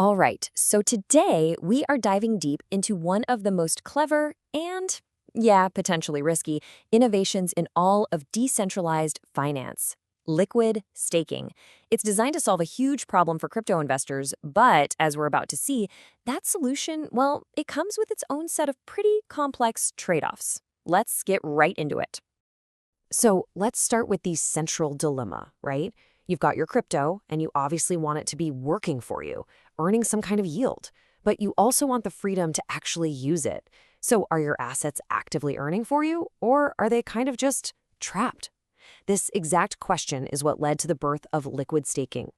All right, so today we are diving deep into one of the most clever and, yeah, potentially risky innovations in all of decentralized finance. Liquid staking. It's designed to solve a huge problem for crypto investors, but as we're about to see, that solution, well, it comes with its own set of pretty complex trade-offs. Let's get right into it. So let's start with the central dilemma, right? You've got your crypto, and you obviously want it to be working for you, earning some kind of yield. But you also want the freedom to actually use it. So are your assets actively earning for you, or are they kind of just trapped? This exact question is what led to the birth of liquid staking.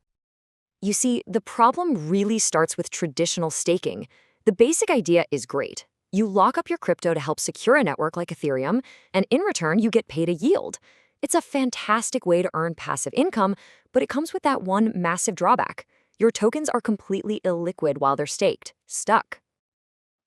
You see, the problem really starts with traditional staking. The basic idea is great. You lock up your crypto to help secure a network like Ethereum, and in return, you get paid a yield. It's a fantastic way to earn passive income, but it comes with that one massive drawback. Your tokens are completely illiquid while they're staked, stuck.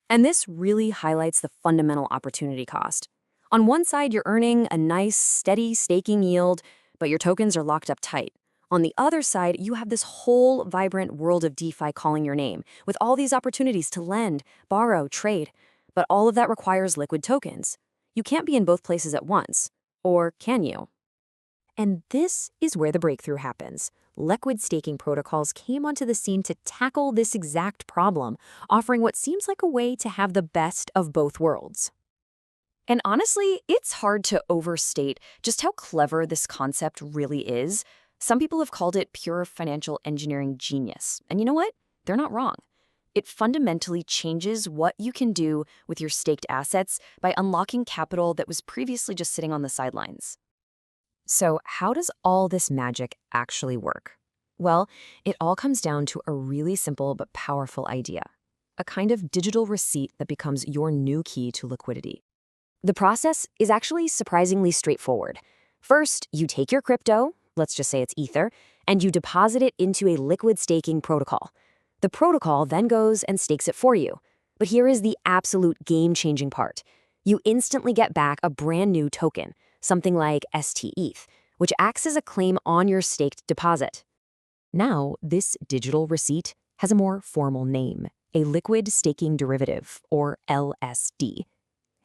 And this really highlights the fundamental opportunity cost. On one side, you're earning a nice, steady staking yield, but your tokens are locked up tight. On the other side, you have this whole vibrant world of DeFi calling your name, with all these opportunities to lend, borrow, trade. But all of that requires liquid tokens. You can't be in both places at once. Or can you? And this is where the breakthrough happens. Liquid staking protocols came onto the scene to tackle this exact problem, offering what seems like a way to have the best of both worlds. And honestly, it's hard to overstate just how clever this concept really is. Some people have called it pure financial engineering genius. And you know what? They're not wrong. It fundamentally changes what you can do with your staked assets by unlocking capital that was previously just sitting on the sidelines. So how does all this magic actually work? Well, it all comes down to a really simple but powerful idea, a kind of digital receipt that becomes your new key to liquidity. The process is actually surprisingly straightforward. First, you take your crypto, let's just say it's Ether, and you deposit it into a liquid staking protocol. The protocol then goes and stakes it for you. But here is the absolute game-changing part. You instantly get back a brand new token, something like stETH, which acts as a claim on your staked deposit. Now, this digital receipt has a more formal name, a liquid staking derivative, or LSD.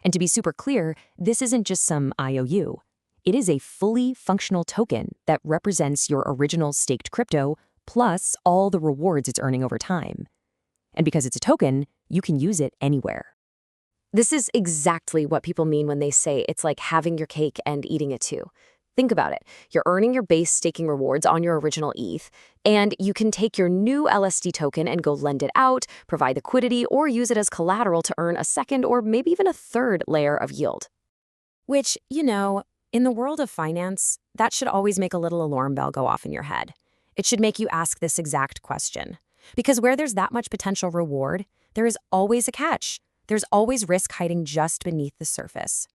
And to be super clear, this isn't just some IOU. It is a fully functional token that represents your original staked crypto plus all the rewards it's earning over time. And because it's a token, you can use it anywhere. This is exactly what people mean when they say it's like having your cake and eating it too. Think about it. You're earning your base staking rewards on your original ETH, and you can take your new LSD token and go lend it out, provide liquidity, or use it as collateral to earn a second or maybe even a third layer of yield. Which, in the world of finance, that should always make a little alarm bell go off in your head. It should make you ask this exact question. Because where there's that much potential reward, there is always a catch. There's always risk hiding just beneath the surface.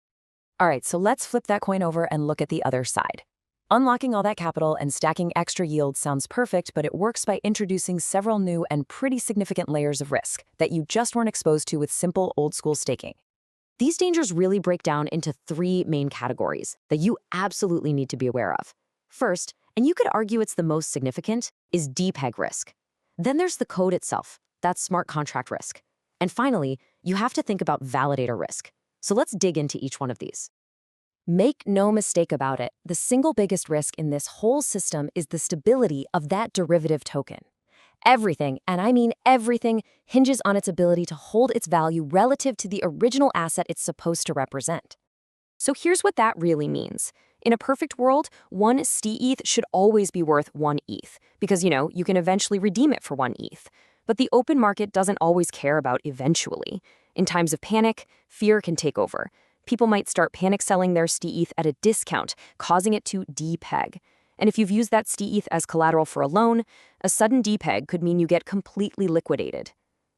All right, so let's flip that coin over and look at the other side. Unlocking all that capital and stacking extra yield sounds perfect, but it works by introducing several new and pretty significant layers of risk that you just weren't exposed to with simple old-school staking. These dangers really break down into three main categories that you absolutely need to be aware of. First, and you could argue it's the most significant, is Depeg risk. Then there's the code itself, that's smart contract risk. And finally, you have to think about validator risk. So let's dig into each one of these. Make no mistake about it, the single biggest risk in this whole system is the stability of that derivative token. Everything, and I mean everything, hinges on its ability to hold its value relative to the original asset it's supposed to represent. So here's what that really means. In a perfect world, one stETH should always be worth one ETH, because, you can eventually redeem it for one ETH. But the open market doesn't always care about eventually. In times of panic, fear can take over. People might start panic selling their stETH at a discount, causing it to depeg. And if you've used that stETH as collateral for a loan, a sudden depeg could mean you get completely liquidated.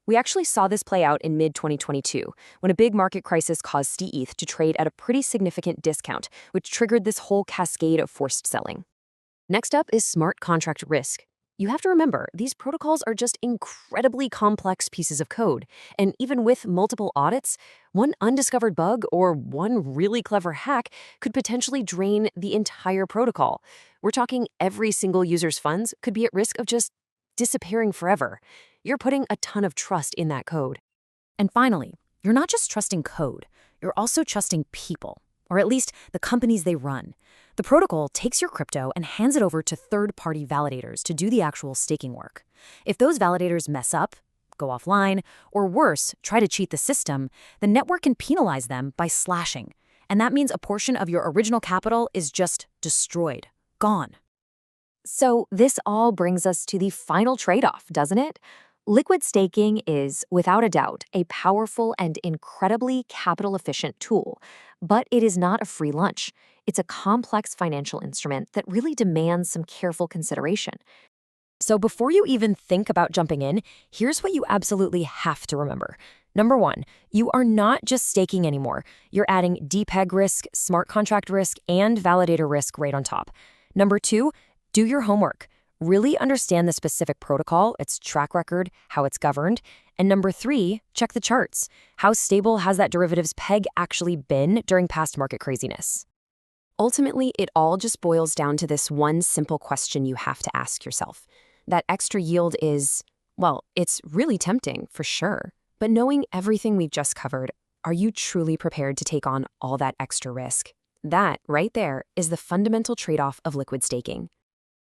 We actually saw this play out in mid-2022, when a big market crisis caused stETH to trade at a pretty significant discount, which triggered this whole cascade of forced selling. Next up is smart contract risk. You have to remember, these protocols are just incredibly complex pieces of code, and even with multiple audits, one undiscovered bug or one really clever hack could potentially drain the entire protocol. We're talking every single user's funds could be at risk of just disappearing forever. you're putting a ton of trust in that code. And finally, you're not just trusting code, you're also trusting people, or at least the companies they run. The protocol takes your crypto and hands it over to third-party validators to do the actual staking work. If those validators mess up, go offline, or worse, try to cheat the system, the network can penalize them by slashing. And that means a portion of your original capital is just destroyed, gone. So this all brings us to the final trade-off, doesn't it? Liquid staking is, without a doubt, a powerful and incredibly capital-efficient tool, but it is not a free lunch. It's a complex financial instrument that really demands some careful consideration. So before you even think about jumping in, here's what you absolutely have to remember. Number one, you are not just staking anymore. You're adding Depeg Risk, smart contract risk, and validator risk right on top. Number two, do your homework. Really understand the specific protocol, its track record, how it's governed. And number three, check the charts. How stable has that derivatives peg actually been during past market craziness? Ultimately, it all just boils down to this one simple question you have to ask yourself. That extra yield is, well, it's really tempting, for sure. But knowing everything we've just covered, are you truly prepared to take on all that extra risk? That, right there, is the fundamental trade-off of liquid staking.